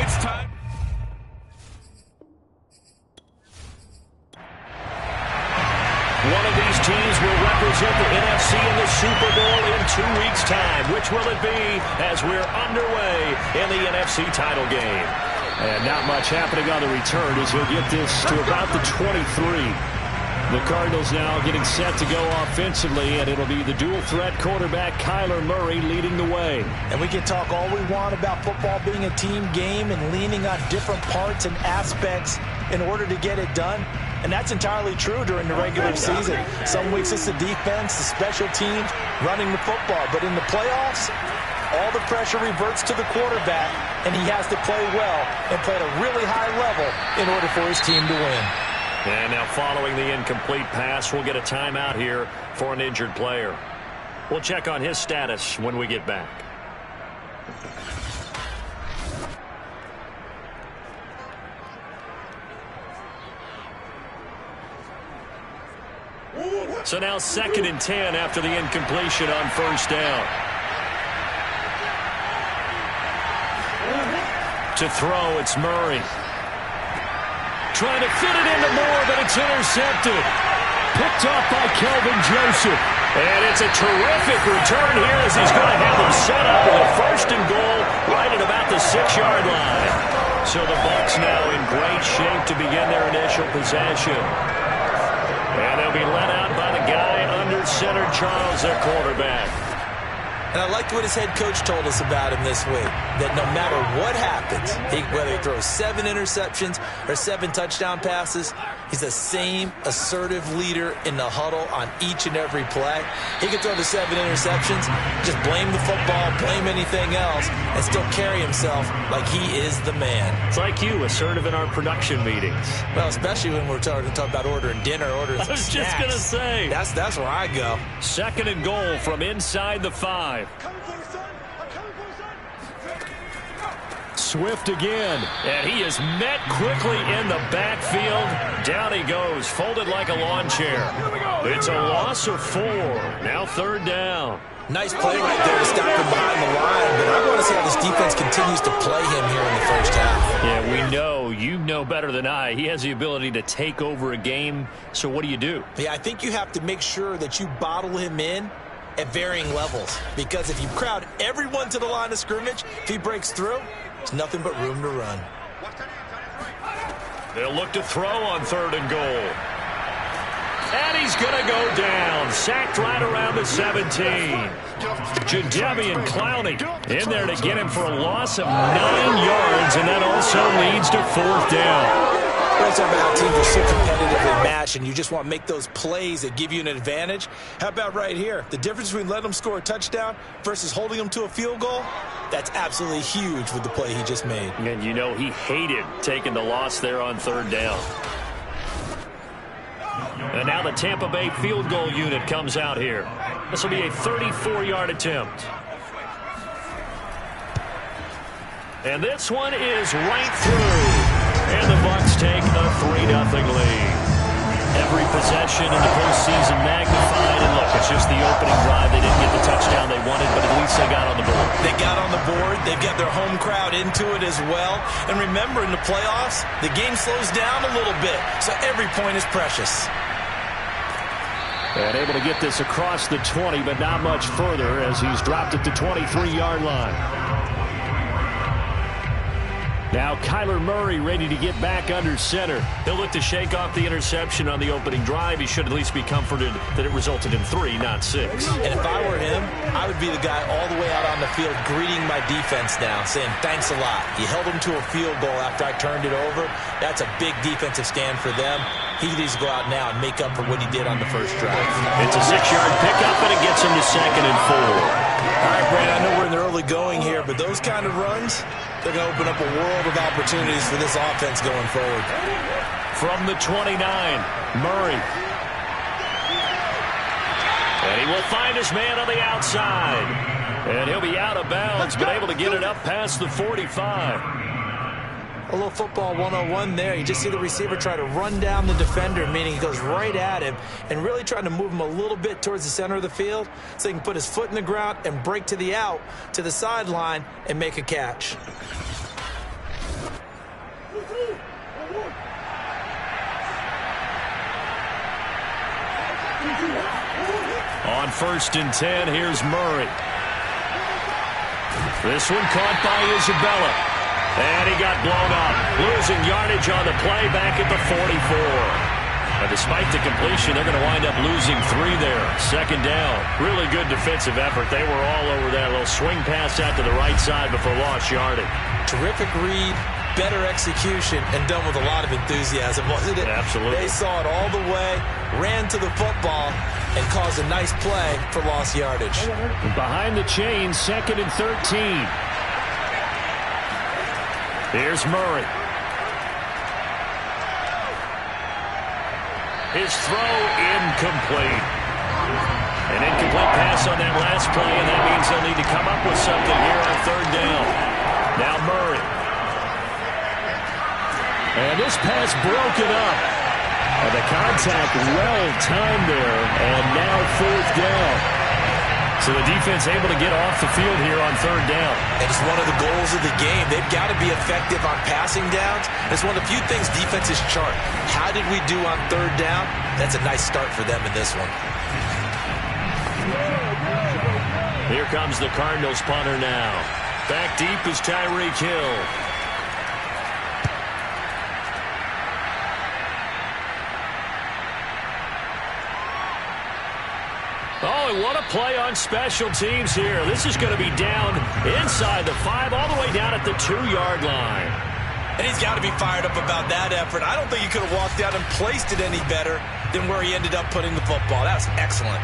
It's time. One of these teams will represent the NFC in the Super Bowl in 2 weeks' time. Which will it be as we're underway in the NFC title game? And not much happening on the return as he'll get this to about the 23. The Cardinals now getting set to go offensively, and it'll be the dual-threat quarterback Kyler Murray leading the way. And we can talk all we want about football being a team game and leaning on different parts and aspects in order to get it done. And that's entirely true during the regular season. Some weeks it's the defense, the special teams, running the football. But in the playoffs, all the pressure reverts to the quarterback, and he has to play well and play at a really high level in order for his team to win. And now following the incomplete pass, we'll get a timeout here for an injured player. We'll check on his status when we get back. So now 2nd and 10 after the incompletion on first down. To throw, it's Murray. Trying to fit it into Moore, but it's intercepted. Picked off by Kelvin Joseph. And it's a terrific return here as he's going to have them set up with a 1st and goal right at about the 6-yard line. So the Bucs now in great shape to begin their initial possession. And they'll be let out by the guy under center, Charles, their quarterback. And I liked what his head coach told us about him this week, that no matter what happens, whether he throws 7 interceptions or 7 touchdown passes, he's the same assertive leader in the huddle on each and every play. He can throw the 7 interceptions, just blame the football, blame anything else, and still carry himself like he is the man. It's like you, assertive in our production meetings. Well, especially when we're talking about ordering dinner, ordering some snacks. I was just going to say. That's where I go. 2nd and goal from inside the 5. Swift again, and he is met quickly in the backfield. Down he goes, folded like a lawn chair. It's a loss of 4. Now 3rd down. Nice play right there to stop him behind the line, but I want to see how this defense continues to play him here in the first half. Yeah, we know. You know better than I. He has the ability to take over a game, so what do? Yeah, I think you have to make sure that you bottle him in at varying levels, because if you crowd everyone to the line of scrimmage, if he breaks through, there's nothing but room to run. They'll look to throw on 3rd and goal. And he's going to go down. Sacked right around the 17. Jadeveon Clowney in there to get him for a loss of 9 yards, and that also leads to 4th down. We're talking about how teams are so competitively matched and you just want to make those plays that give you an advantage. How about right here? The difference between letting them score a touchdown versus holding them to a field goal, that's absolutely huge with the play he just made. And you know he hated taking the loss there on 3rd down. And now the Tampa Bay field goal unit comes out here. This will be a 34-yard attempt. And this one is right through. And the Bucs take a 3-0 lead. Every possession in the postseason magnified. And look, it's just the opening drive. They didn't get the touchdown they wanted, but at least they got on the board. They got on the board. They've got their home crowd into it as well. And remember, in the playoffs, the game slows down a little bit. So every point is precious. And able to get this across the 20, but not much further as he's dropped it to 23-yard line. Now Kyler Murray ready to get back under center. He'll look to shake off the interception on the opening drive. He should at least be comforted that it resulted in 3, not 6. And if I were him, I would be the guy all the way out on the field greeting my defense now, saying thanks a lot. You held him to a field goal after I turned it over. That's a big defensive stand for them. He needs to go out now and make up for what he did on the first drive. It's a 6-yard pickup, and it gets him to 2nd and 4. All right, Brad, I know we're in the early going here, but those kind of runs, they're going to open up a world of opportunities for this offense going forward. From the 29, Murray. And he will find his man on the outside. And he'll be out of bounds, but able to get it up past the 45. A little football 101 there. You just see the receiver try to run down the defender, meaning he goes right at him and really trying to move him a little bit towards the center of the field so he can put his foot in the ground and break to the out, to the sideline, and make a catch. On 1st and 10, here's Murray. This one caught by Isabella. And he got blown up. Losing yardage on the play back at the 44. And despite the completion, they're going to wind up losing 3 there. 2nd down. Really good defensive effort. They were all over that little swing pass out to the right side before lost yardage. Terrific read, better execution, and done with a lot of enthusiasm, wasn't it? Absolutely. They saw it all the way, ran to the football, and caused a nice play for lost yardage. Behind the chains, 2nd and 13. Here's Murray. His throw incomplete. An incomplete pass on that last play, and that means they'll need to come up with something here on 3rd down. Now Murray. And this pass broken up. And the contact well timed there, and now 4th down. So the defense able to get off the field here on 3rd down. And it's one of the goals of the game. They've got to be effective on passing downs. It's one of the few things defenses chart. How did we do on 3rd down? That's a nice start for them in this one. Here comes the Cardinals punter now. Back deep is Tyreek Hill. Oh, and what a play on special teams here. This is going to be down inside the 5, all the way down at the 2-yard line. And he's got to be fired up about that effort. I don't think he could have walked out and placed it any better than where he ended up putting the football. That's excellent.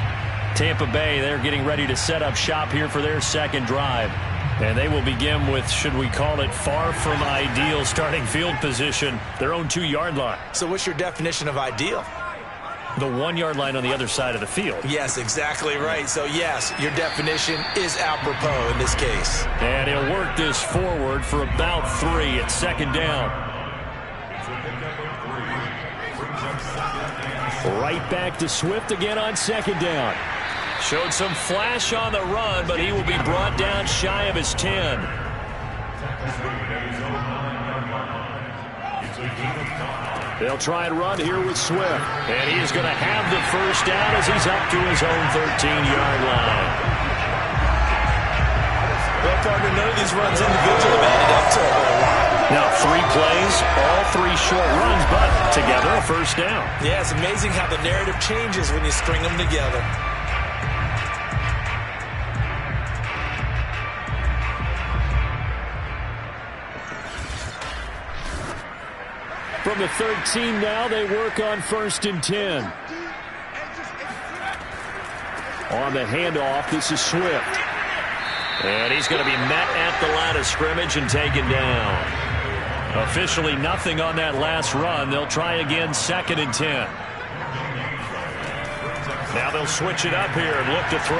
Tampa Bay, they're getting ready to set up shop here for their 2nd drive. And they will begin with, should we call it, far from ideal starting field position, their own 2-yard line. So what's your definition of ideal? The 1-yard line on the other side of the field. Yes, exactly right. So, yes, your definition is apropos in this case. And he'll work this forward for about 3 at 2nd down. Right back to Swift again on 2nd down. Showed some flash on the run, but he will be brought down shy of his 10. They'll try and run here with Swift. And he is going to have the 1st down as he's up to his own 13-yard line. Well, partner, none of these runs individually have added up to a whole lot. Now, 3 plays, all 3 short runs, but together a 1st down. Yeah, it's amazing how the narrative changes when you string them together. From the 13 now, they work on 1st and 10. On the handoff, this is Swift. And he's going to be met at the line of scrimmage and taken down. Officially nothing on that last run. They'll try again 2nd and 10. Now they'll switch it up here and look to throw.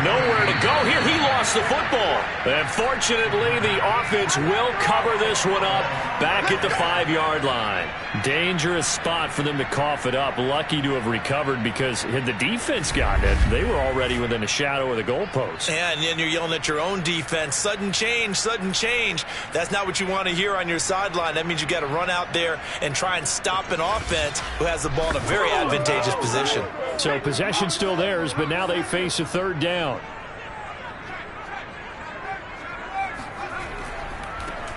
Nowhere to go here. He lost the football. And fortunately, the offense will cover this one up back at the 5-yard line. Dangerous spot for them to cough it up. Lucky to have recovered because had the defense gotten it, they were already within a shadow of the goalpost. Yeah, and then you're yelling at your own defense. Sudden change, sudden change. That's not what you want to hear on your sideline. That means you got to run out there and try and stop an offense who has the ball in a very advantageous position. So possession still theirs, but now they face a 3rd down.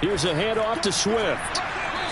Here's a handoff to Swift.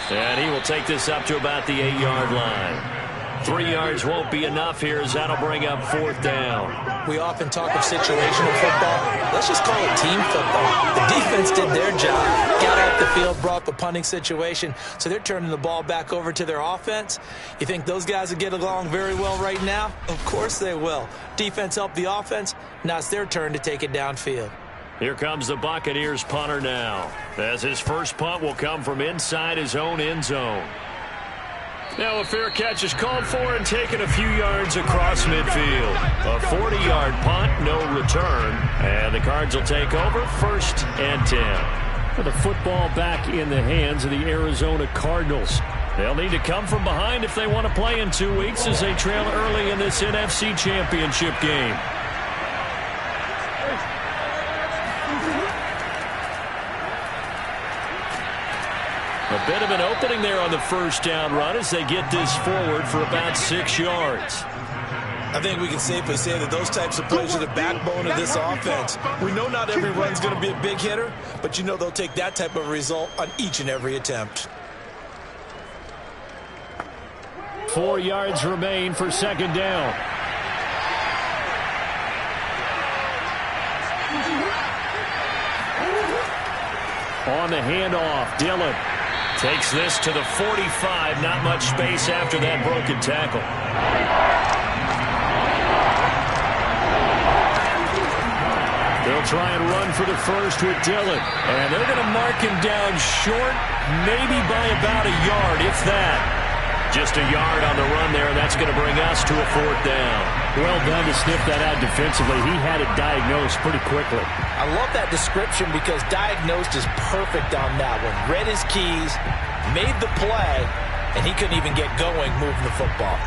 And he will take this up to about the 8-yard line. 3 yards won't be enough here as that'll bring up 4th down. We often talk of situational football. Let's just call it team football. The defense did their job, got out the field, brought the punting situation, so they're turning the ball back over to their offense. You think those guys will get along very well right now? Of course they will. Defense helped the offense. Now it's their turn to take it downfield. Here comes the Buccaneers punter now, as his first punt will come from inside his own end zone. Now a fair catch is called for and taken a few yards across midfield. A 40-yard punt, no return, and the Cards will take over 1st and 10. With the football back in the hands of the Arizona Cardinals. They'll need to come from behind if they want to play in 2 weeks as they trail early in this NFC Championship game. A bit of an opening there on the first down run as they get this forward for about 6 yards. I think we can safely say that those types of plays are the backbone of this offense. We know not every run's going to be a big hitter, but you know they'll take that type of result on each and every attempt. 4 yards remain for second down. On the handoff, Dillon takes this to the 45. Not much space after that broken tackle. They'll try and run for the first with Dillon. And they're going to mark him down short, maybe by about a yard, if that. Just a yard on the run there, and that's going to bring us to a fourth down. Well done to sniff that out defensively. He had it diagnosed pretty quickly. I love that description because diagnosed is perfect on that one. Read his keys, made the play, and he couldn't even get going moving the football.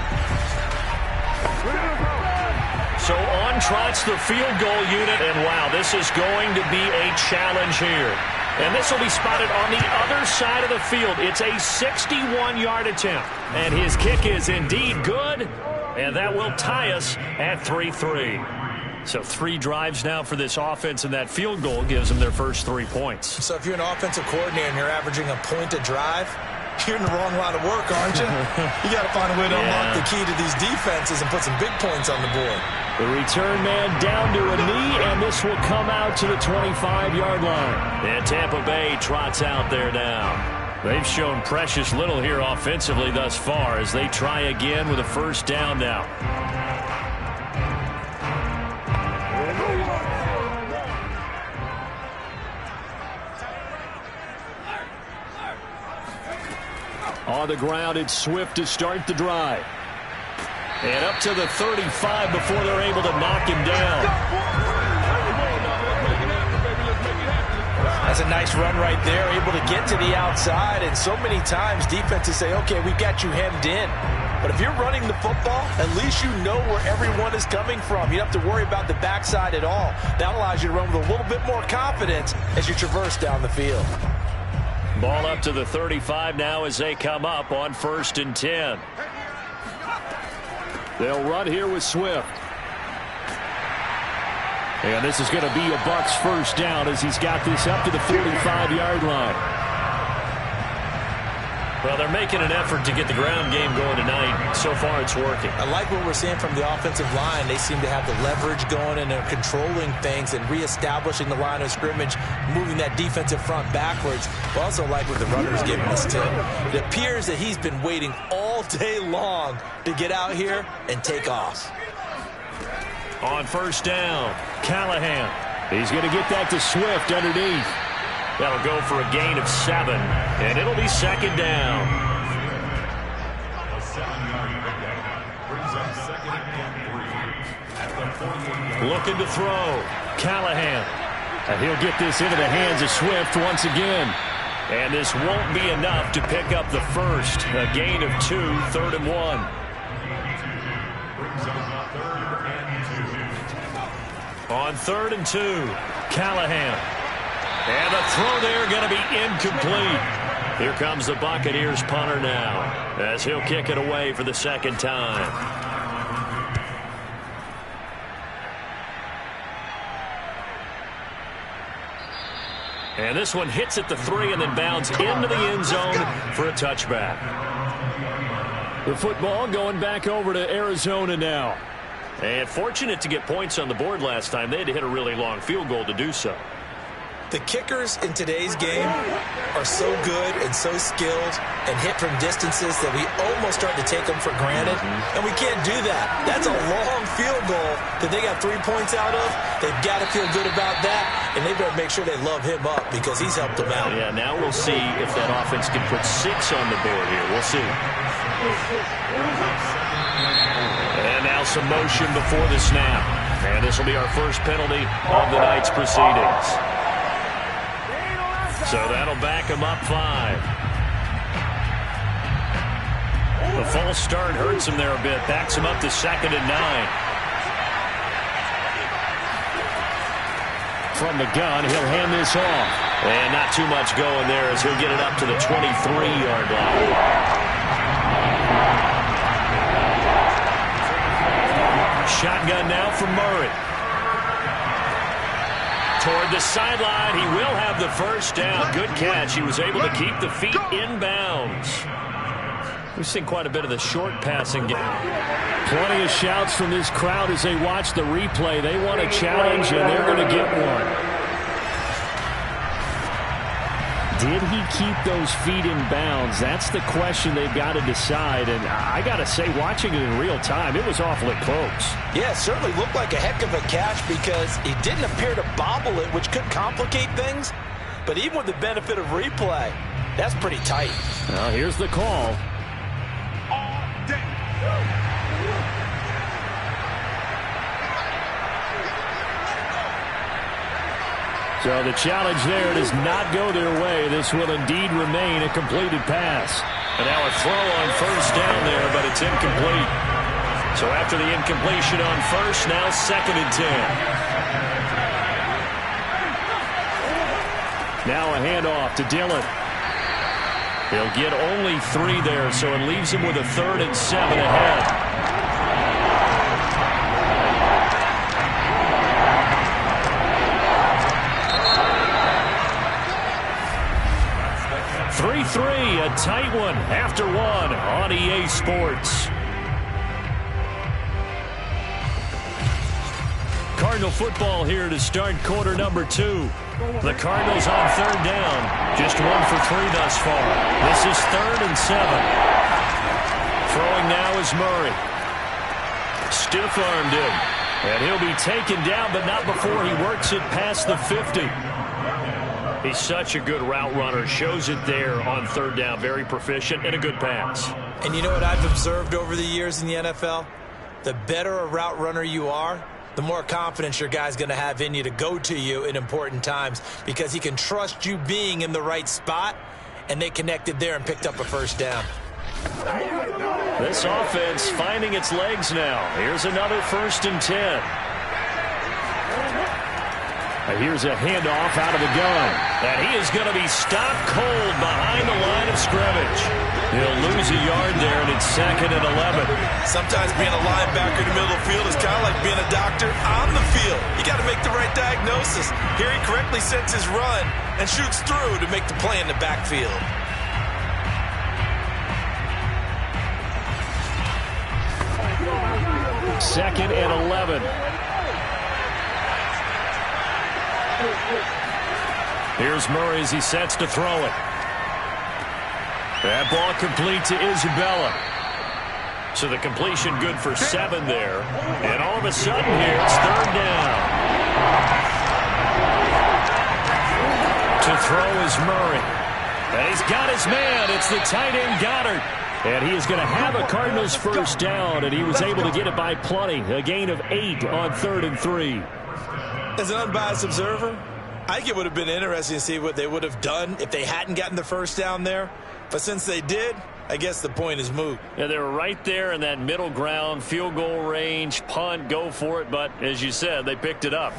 So on trots the field goal unit, and wow, this is going to be a challenge here. And this will be spotted on the other side of the field. It's a 61-yard attempt, and his kick is indeed good, and that will tie us at 3-3. So 3 drives now for this offense, and that field goal gives them their first 3 points. So if you're an offensive coordinator and you're averaging a point a drive, you're in the wrong line of work, aren't you? You got to find a way to unlock the key to these defenses and put some big points on the board. The return man down to a knee, and this will come out to the 25-yard line. And Tampa Bay trots out there now. They've shown precious little here offensively thus far as they try again with a first down now. On the ground, it's Swift to start the drive. And up to the 35 before they're able to knock him down. That's a nice run right there, able to get to the outside. And so many times defenses say, okay, we've got you hemmed in. But if you're running the football, at least you know where everyone is coming from. You don't have to worry about the backside at all. That allows you to run with a little bit more confidence as you traverse down the field. Ball up to the 35 now as they come up on 1st and 10. They'll run here with Swift. And this is going to be a Bucs first down as he's got this up to the 45-yard line. Well, they're making an effort to get the ground game going tonight. So far, it's working. I like what we're seeing from the offensive line. They seem to have the leverage going, and they're controlling things and reestablishing the line of scrimmage, moving that defensive front backwards. But also like what the runner's giving us, too. It appears that he's been waiting all day long to get out here and take off. On first down, Callahan. He's going to get that to Swift underneath. That'll go for a gain of 7, and it'll be second down. Looking to throw. Callahan. And he'll get this into the hands of Swift once again. And this won't be enough to pick up the first. A gain of 2, 3rd and 1. On 3rd and 2, Callahan. And the throw there going to be incomplete. Here comes the Buccaneers punter now as he'll kick it away for the second time. And this one hits at the 3 and then bounds into the end zone for a touchback. The football going back over to Arizona now. And fortunate to get points on the board last time. They had to hit a really long field goal to do so. The kickers in today's game are so good and so skilled and hit from distances that we almost start to take them for granted. And we can't do that. That's a long field goal that they got 3 points out of. They've got to feel good about that, and they better make sure they love him up because he's helped them out. Yeah, now we'll see if that offense can put 6 on the board here. We'll see. And now some motion before the snap. And this will be our first penalty of the night's proceedings. So that'll back him up 5. The false start hurts him there a bit. Backs him up to 2nd and 9. From the gun, he'll hand this off. And not too much going there as he'll get it up to the 23-yard line. Shotgun now from Murray. Toward the sideline, he will have the first down. Good catch. He was able to keep the feet in bounds. We've seen quite a bit of the short passing game. Plenty of shouts from this crowd as they watch the replay. They want a challenge, and they're going to get one. Did he keep those feet in bounds? That's the question they've got to decide. And I got to say, watching it in real time, it was awfully close. Yeah, it certainly looked like a heck of a catch because he didn't appear to bobble it, which could complicate things. But even with the benefit of replay, that's pretty tight. Well, here's the call. So the challenge there does not go their way. This will indeed remain a completed pass. And now a throw on first down there, but it's incomplete. So after the incompletion on first, now 2nd and 10. Now a handoff to Dillon. He'll get only 3 there, so it leaves him with a 3rd and 7 ahead. 3-3, a tight one after one on EA Sports. Cardinal football here to start quarter number 2. The Cardinals on 3rd down. Just 1 for 3 thus far. This is 3rd and 7. Throwing now is Murray. Stiff-armed him. And he'll be taken down, but not before he works it past the 50. He's such a good route runner. Shows it there on 3rd down. Very proficient and a good pass. And you know what I've observed over the years in the NFL? The better a route runner you are, the more confidence your guy's going to have in you to go to you in important times because he can trust you being in the right spot, and they connected there and picked up a first down. This offense finding its legs now. Here's another 1st and 10. Here's a handoff out of the gun. And he is going to be stopped cold behind the line of scrimmage. He'll lose a yard there, and it's 2nd and 11. Sometimes being a linebacker in the middle of the field is kind of like being a doctor on the field. You got to make the right diagnosis. Here he correctly sets his run and shoots through to make the play in the backfield. Second and 11. Here's Murray as he sets to throw it. That ball complete to Isabella. So the completion good for 7 there. And all of a sudden here, it's 3rd down. To throw is Murray. And he's got his man. It's the tight end Goddard. And he is going to have a Cardinals first down, and he was able to get it by plenty. A gain of 8 on 3rd and 3. As an unbiased observer, I think it would have been interesting to see what they would have done if they hadn't gotten the first down there. But since they did, I guess the point is moot. Yeah, they were right there in that middle ground, field goal range, punt, go for it. But as you said, they picked it up.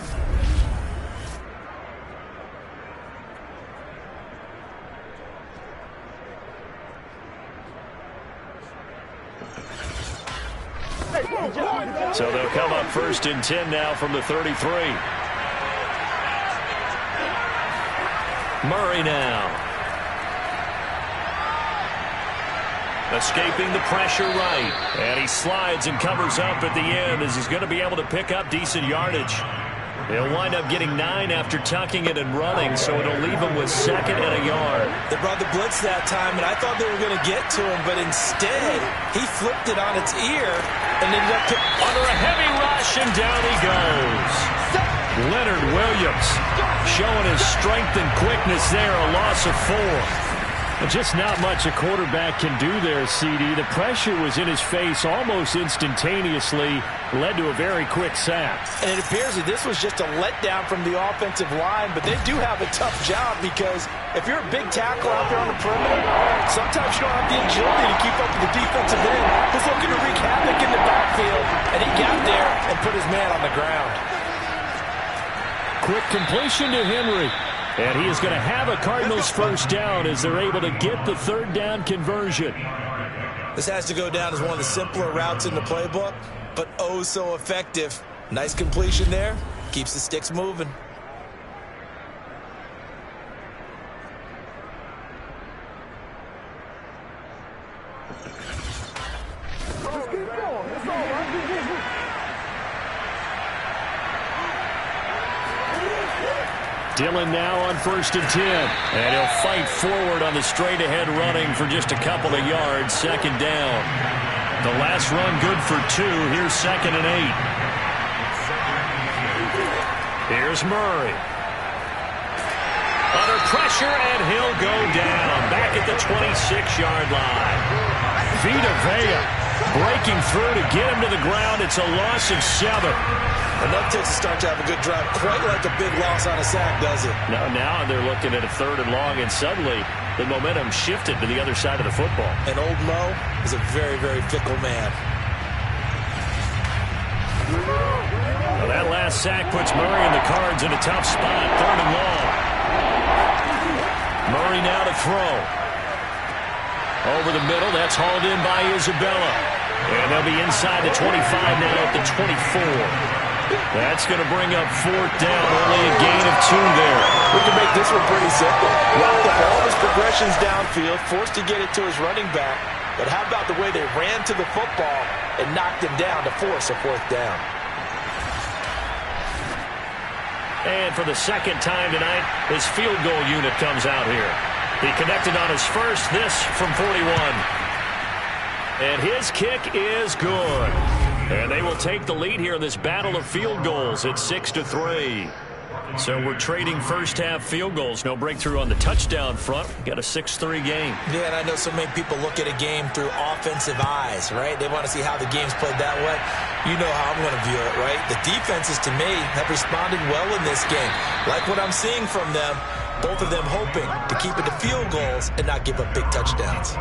So they'll come up 1st and 10 now from the 33. Murray now. Escaping the pressure right. And he slides and covers up at the end as he's going to be able to pick up decent yardage. He'll wind up getting 9 after tucking it and running, so it'll leave him with 2nd and a yard. They brought the blitz that time, and I thought they were going to get to him, but instead, he flipped it on its ear and ended up under a heavy rush, and down he goes. Leonard Williams showing his strength and quickness there, a loss of 4. Just not much a quarterback can do there, CD. The pressure was in his face almost instantaneously, led to a very quick sack. And it appears that this was just a letdown from the offensive line, but they do have a tough job because if you're a big tackle out there on the perimeter, sometimes you don't have the agility to keep up with the defensive end who's looking to wreak havoc in the backfield, and he got there and put his man on the ground. Quick completion to Henry. And he is going to have a Cardinals first down as they're able to get the third down conversion. This has to go down as one of the simpler routes in the playbook, but oh so effective. Nice completion there. Keeps the sticks moving. Dillon now on 1st and 10. And he'll fight forward on the straight-ahead running for just a couple of yards. 2nd down. The last run good for 2. Here's 2nd and 8. Here's Murray. Under pressure, and he'll go down. Back at the 26-yard line. Vita Vea breaking through to get him to the ground. It's a loss of 7. Enough takes to start to have a good drive. Quite like a big loss on a sack, does it? Now they're looking at a 3rd and long, and suddenly the momentum shifted to the other side of the football. And old Mo is a very, very fickle man. Well, that last sack puts Murray and the Cards in a tough spot. 3rd and long. Murray now to throw. Over the middle, that's hauled in by Isabella. And they'll be inside the 25 now at the 24. That's going to bring up 4th down, only a gain of 2 there. We can make this one pretty simple. Rocked up all his progressions downfield, forced to get it to his running back. But how about the way they ran to the football and knocked him down to force a 4th down? And for the 2nd time tonight, his field goal unit comes out here. He connected on his first, this from 41. And his kick is good. And they will take the lead here in this battle of field goals at 6-3. So we're trading first-half field goals. No breakthrough on the touchdown front. Got a 6-3 game. Yeah, and I know so many people look at a game through offensive eyes, right? They want to see how the game's played that way. You know how I'm going to view it, right? The defenses, to me, have responded well in this game. Like what I'm seeing from them, both of them hoping to keep it to field goals and not give up big touchdowns.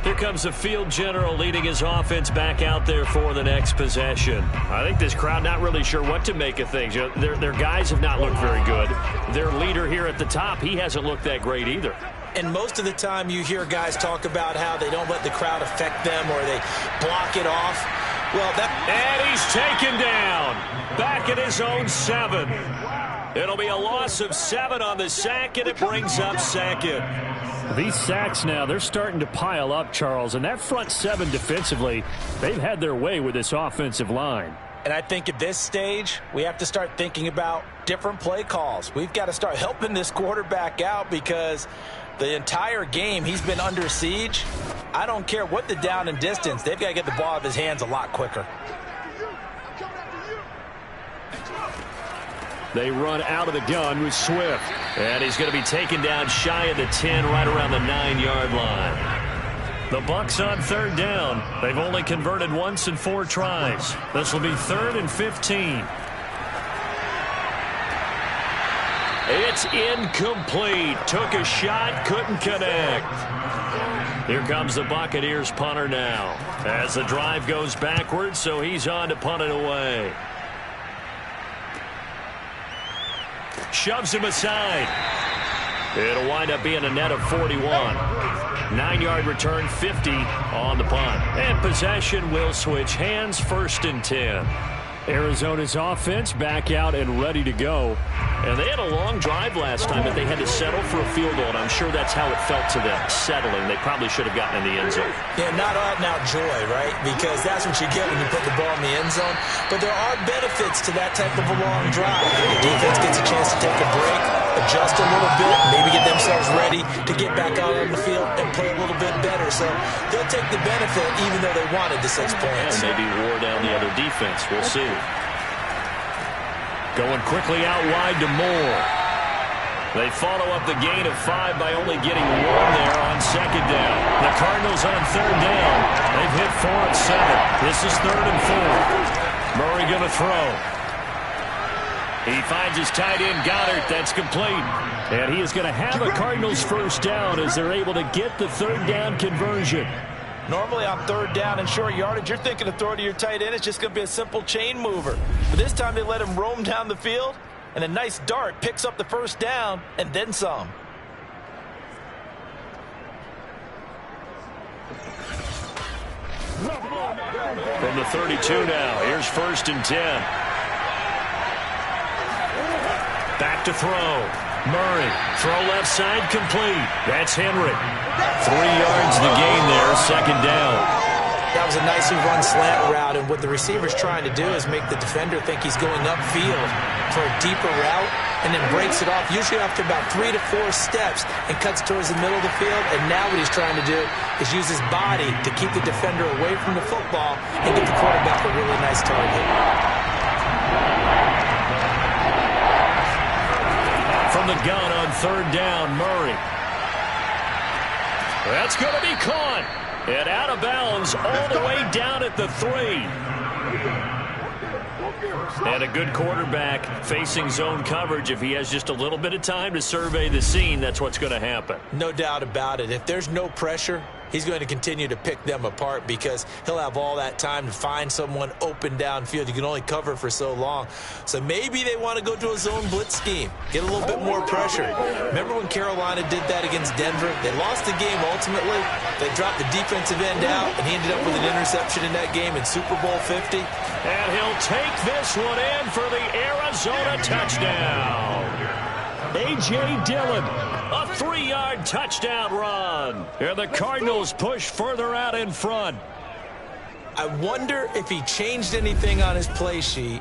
Here comes the field general leading his offense back out there for the next possession. I think this crowd not really sure what to make of things. You know, their guys have not looked very good. Their leader here at the top, he hasn't looked that great either. And most of the time you hear guys talk about how they don't let the crowd affect them or they block it off. Well, and he's taken down. Back at his own 7. It'll be a loss of 7 on the sack, and it brings up 2nd. These sacks now, they're starting to pile up, Charles. And that front 7 defensively, they've had their way with this offensive line. And I think at this stage, we have to start thinking about different play calls. We've got to start helping this quarterback out because the entire game he's been under siege. I don't care what the down and distance. They've got to get the ball out of his hands a lot quicker. They run out of the gun with Swift. And he's going to be taken down shy of the 10, right around the 9-yard line. The Bucs on 3rd down. They've only converted once in 4 tries. This will be 3rd and 15. It's incomplete. Took a shot, couldn't connect. Here comes the Buccaneers punter now. As the drive goes backwards, so he's on to punt it away. Shoves him aside. It'll wind up being a net of 41. 9-yard return, 50 on the punt. And possession will switch hands, 1st and 10. Arizona's offense back out and ready to go. And they had a long drive last time, but they had to settle for a field goal, and I'm sure that's how it felt to them, settling. They probably should have gotten in the end zone. Yeah, not out-and-out joy, right? Because that's what you get when you put the ball in the end zone. But there are benefits to that type of a long drive. The defense gets a chance to take a break, adjust a little bit, maybe get themselves ready to get back out on the field and play a little bit better. So they'll take the benefit even though they wanted the 6 points. And maybe wore down the other defense. We'll see. Going quickly out wide to Moore. They follow up the gain of 5 by only getting 1 there on 2nd down. The Cardinals on 3rd down. They've hit 4 and 7. This is 3rd and 4. Murray going to throw. He finds his tight end, Goddard. That's complete. And he is going to have a Cardinals first down as they're able to get the 3rd down conversion. Normally on 3rd down and short yardage, you're thinking of throwing to your tight end. It's just going to be a simple chain mover. But this time they let him roam down the field. And a nice dart picks up the first down and then some. From the 32 now, here's 1st and 10. Back to throw. Murray, throw left side, complete. That's Henry. 3 yards the gain there, 2nd down. That was a nicely run slant route, and what the receiver's trying to do is make the defender think he's going upfield for a deeper route, and then breaks it off, usually after about 3 to 4 steps, and cuts towards the middle of the field. And now what he's trying to do is use his body to keep the defender away from the football and get the quarterback a really nice target. From the gun on 3rd down, Murray. That's going to be caught. And out of bounds all the way down at the 3. And a good quarterback facing zone coverage. If he has just a little bit of time to survey the scene, that's what's going to happen. No doubt about it. If there's no pressure, he's going to continue to pick them apart because he'll have all that time to find someone open downfield. You can only cover for so long. So maybe they want to go to a zone blitz scheme, get a little bit more pressure. Remember when Carolina did that against Denver? They lost the game ultimately. They dropped the defensive end out, and he ended up with an interception in that game in Super Bowl 50. And he'll take this one in for the Arizona touchdown. A.J. Dillon, a 3-yard touchdown run. And the Cardinals push further out in front. I wonder if he changed anything on his play sheet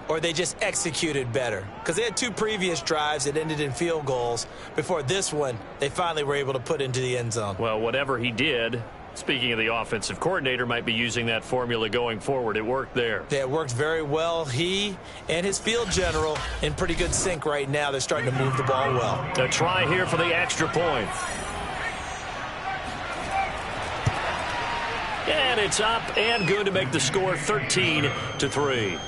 or they just executed better. Because they had 2 previous drives that ended in field goals. Before this one, they finally were able to put into the end zone. Well, whatever he did, speaking of the offensive coordinator, might be using that formula going forward. It worked there. Yeah, it worked very well. He and his field general in pretty good sync right now. They're starting to move the ball well. A try here for the extra point. And it's up and good to make the score 13-3.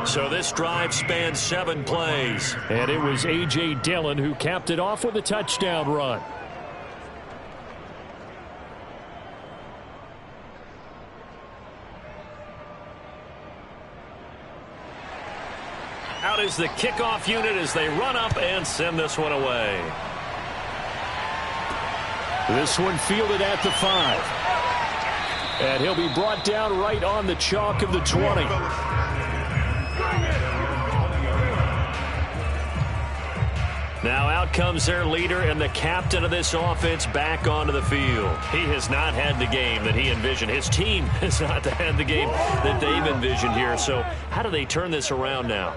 So this drive spans 7 plays. And it was A.J. Dillon who capped it off with a touchdown run. Out is the kickoff unit as they run up and send this one away. This one fielded at the 5. And he'll be brought down right on the chalk of the 20. Now out comes their leader and the captain of this offense back onto the field. He has not had the game that he envisioned. His team has not had the game that they've envisioned here. So how do they turn this around now?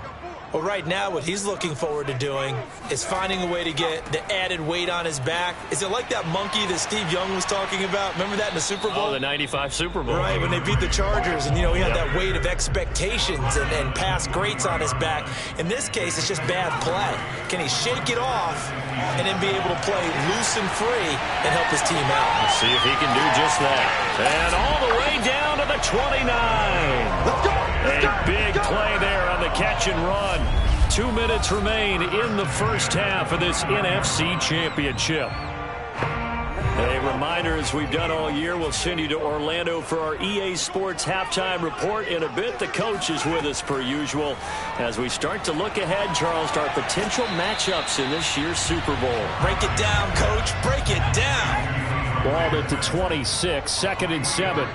Well, right now, what he's looking forward to doing is finding a way to get the added weight on his back. Is it like that monkey that Steve Young was talking about? Remember that in the Super Bowl? Oh, the 95 Super Bowl. Right, when they beat the Chargers, and, he had that weight of expectations and past greats on his back. In this case, it's just bad play. Can he shake it off and then be able to play loose and free and help his team out? Let's see if he can do just that. And all the way down to the 29. Let's go! A big play there on the catch and run. 2 minutes remain in the first half of this NFC Championship. A reminder, as we've done all year, we'll send you to Orlando for our EA Sports halftime report in a bit. The coach is with us per usual as we start to look ahead, Charles, to our potential matchups in this year's Super Bowl. Break it down, Coach. Break it down. Ball at the 26, 2nd and 7.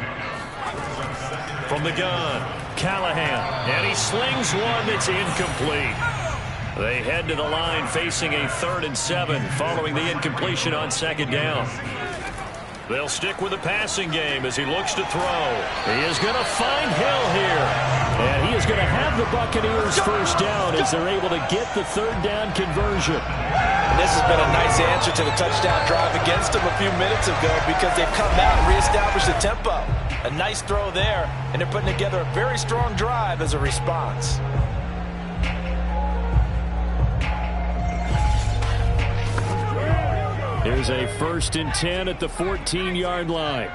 From the gun, Callahan, and he slings one that's incomplete. They head to the line facing a 3rd and 7 following the incompletion on 2nd down. They'll stick with the passing game as he looks to throw. He is going to find Hill here. And he is going to have the Buccaneers first down as they're able to get the 3rd down conversion. And this has been a nice answer to the touchdown drive against them a few minutes ago because they've come out and reestablished the tempo. A nice throw there, and they're putting together a very strong drive as a response. Here's a 1st and 10 at the 14-yard line.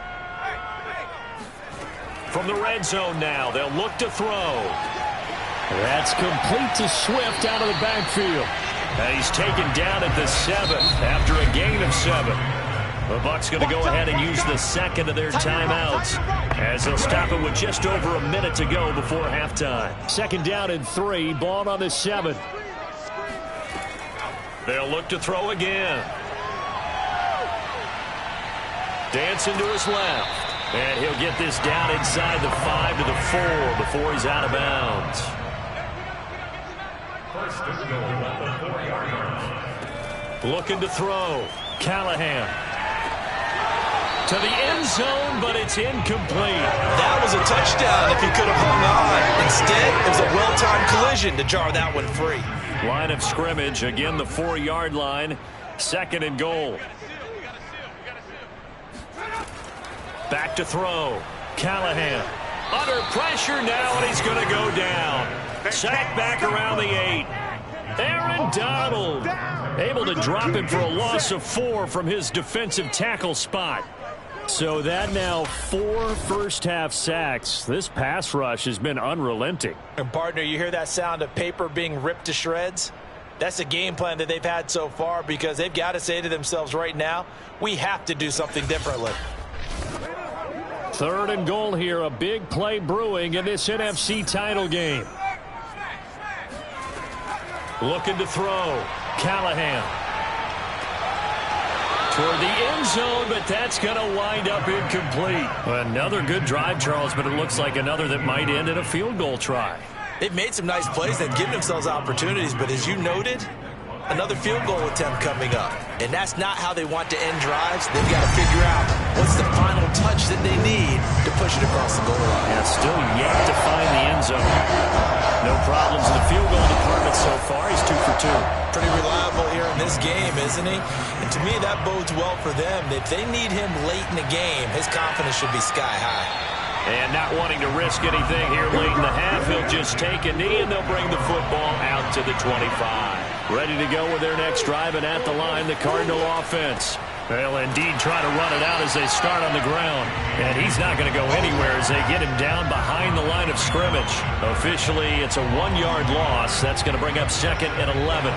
From the red zone now, they'll look to throw. That's complete to Swift out of the backfield. And he's taken down at the 7 after a gain of 7. The Bucs going to go ahead and use the second of their timeouts as they'll stop it with just over a minute to go before halftime. 2nd down and 3, ball on the 7. They'll look to throw again. Dancing to his left. And he'll get this down inside the 5 to the 4 before he's out of bounds. Looking to throw. Callahan. To the end zone, but it's incomplete. That was a touchdown if he could have hung on. Instead, it was a well-timed collision to jar that one free. Line of scrimmage, again the 4-yard line. 2nd and goal. Back to throw. Callahan. Under pressure now, and he's going to go down. Sacked back around the 8. Aaron Donald able to drop him for a loss of 4 from his defensive tackle spot. So that now 4 first-half sacks. This pass rush has been unrelenting. And, partner, you hear that sound of paper being ripped to shreds? That's the game plan that they've had so far because they've got to say to themselves right now, we have to do something differently. 3rd and goal here. A big play brewing in this NFC title game. Looking to throw. Callahan. Toward the end zone, but that's going to wind up incomplete. Another good drive, Charles, but it looks like another that might end in a field goal try. They've made some nice plays. They've given themselves opportunities, but as you noted, another field goal attempt coming up. And that's not how they want to end drives. They've got to figure out what's the final touch that they need to push it across the goal line. Yeah, still yet to find the end zone. No problems in the field goal department so far. He's 2 for 2. Pretty reliable here in this game, isn't he? And to me, that bodes well for them. If they need him late in the game, his confidence should be sky high. And not wanting to risk anything here late in the half, he'll just take a knee, and they'll bring the football out to the 25. Ready to go with their next drive, and at the line, the Cardinal offense. They'll indeed try to run it out as they start on the ground. And he's not going to go anywhere as they get him down behind the line of scrimmage. Officially, it's a 1-yard loss. That's going to bring up 2nd and 11.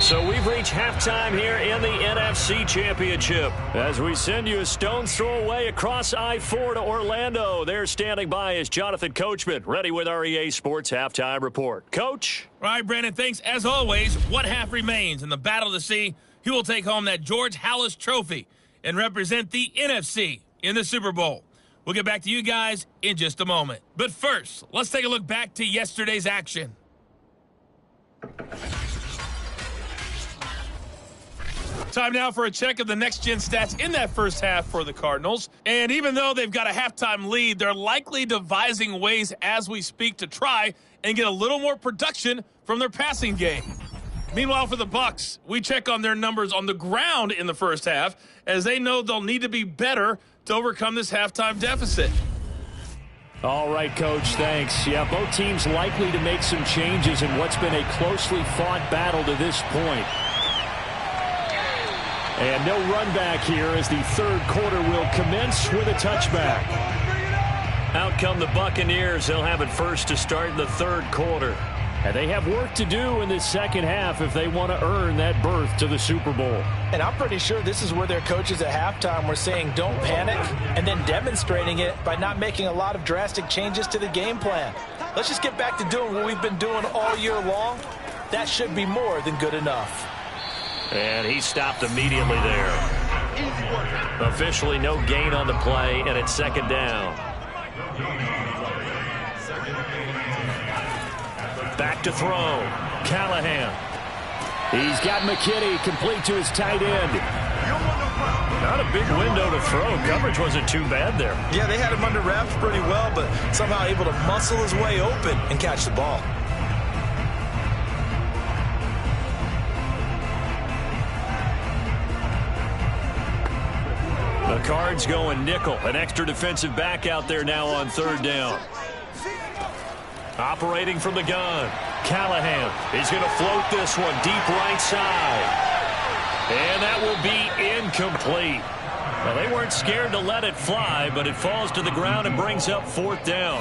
So we've reached halftime here in the NFC Championship as we send you a stone's throw away across I-4 to Orlando. There standing by is Jonathan Coachman, ready with our EA Sports Halftime Report. Coach? All right, Brandon, thanks. As always, one half remains in the battle to see who will take home that George Halas Trophy and represent the NFC in the Super Bowl. We'll get back to you guys in just a moment. But first, let's take a look back to yesterday's action. Time now for a check of the next-gen stats in that first half for the Cardinals. And even though they've got a halftime lead, they're likely devising ways as we speak to try and get a little more production from their passing game. Meanwhile, for the Bucs, we check on their numbers on the ground in the first half as they know they'll need to be better to overcome this halftime deficit. All right, Coach, thanks. Yeah, both teams likely to make some changes in what's been a closely fought battle to this point. And no run back here as the 3rd quarter will commence with a touchback. Out come the Buccaneers. They'll have it first to start the 3rd quarter. And they have work to do in this second half if they want to earn that berth to the Super Bowl. And I'm pretty sure this is where their coaches at halftime were saying don't panic and then demonstrating it by not making a lot of drastic changes to the game plan. Let's just get back to doing what we've been doing all year long. That should be more than good enough. And he stopped immediately there. Officially no gain on the play, and it's 2nd down. Back to throw. Callahan. He's got McKinney complete to his tight end. Not a big window to throw. Coverage wasn't too bad there. Yeah, they had him under wraps pretty well, but somehow able to muscle his way open and catch the ball. The Cards going nickel. An extra defensive back out there now on 3rd down. Operating from the gun. Callahan is going to float this one deep right side. And that will be incomplete. Well, they weren't scared to let it fly, but it falls to the ground and brings up 4th down.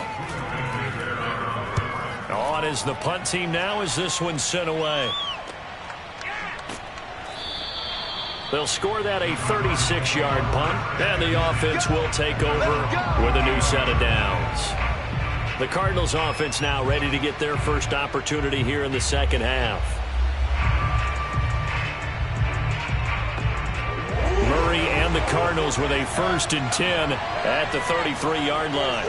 On is the punt team now as this one's sent away. They'll score that a 36-yard punt, and the offense will take over with a new set of downs. The Cardinals offense now ready to get their first opportunity here in the second half. Murray and the Cardinals with a 1st and 10 at the 33-yard line.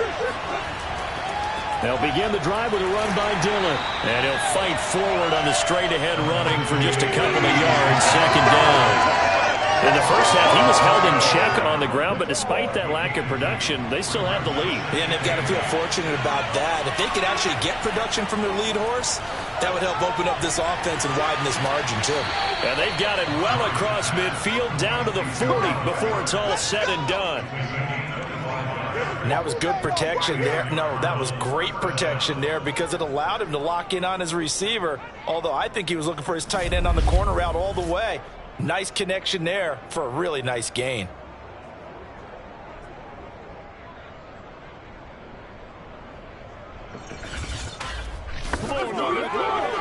They'll begin the drive with a run by Dillon. And he'll fight forward on the straight-ahead running for just a couple of yards, 2nd down. In the first half, he was held in check on the ground, but despite that lack of production, they still have the lead. Yeah, and they've got to feel fortunate about that. If they could actually get production from their lead horse, that would help open up this offense and widen this margin, too. And they've got it well across midfield, down to the 40 before it's all said and done. And that was good protection there. No, that was great protection there because it allowed him to lock in on his receiver, although I think he was looking for his tight end on the corner route all the way. Nice connection there for a really nice gain.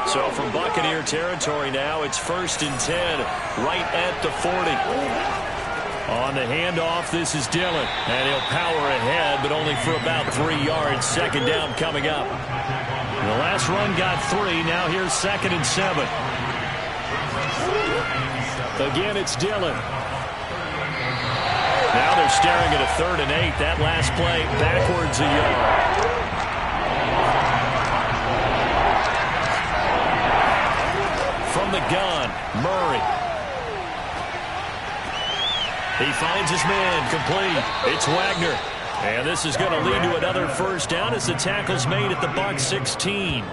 So from Buccaneer territory now, it's 1st and 10, right at the 40. On the handoff, this is Dillon, and he'll power ahead, but only for about 3 yards. 2nd down coming up. The last run got 3. Now here's 2nd and 7. Again, it's Dillon. Now they're staring at a 3rd and 8. That last play backwards a yard. From the gun, Murray. He finds his man, complete. It's Wagner. And this is going to lead to another 1st down as the tackle's made at the Bucs 16.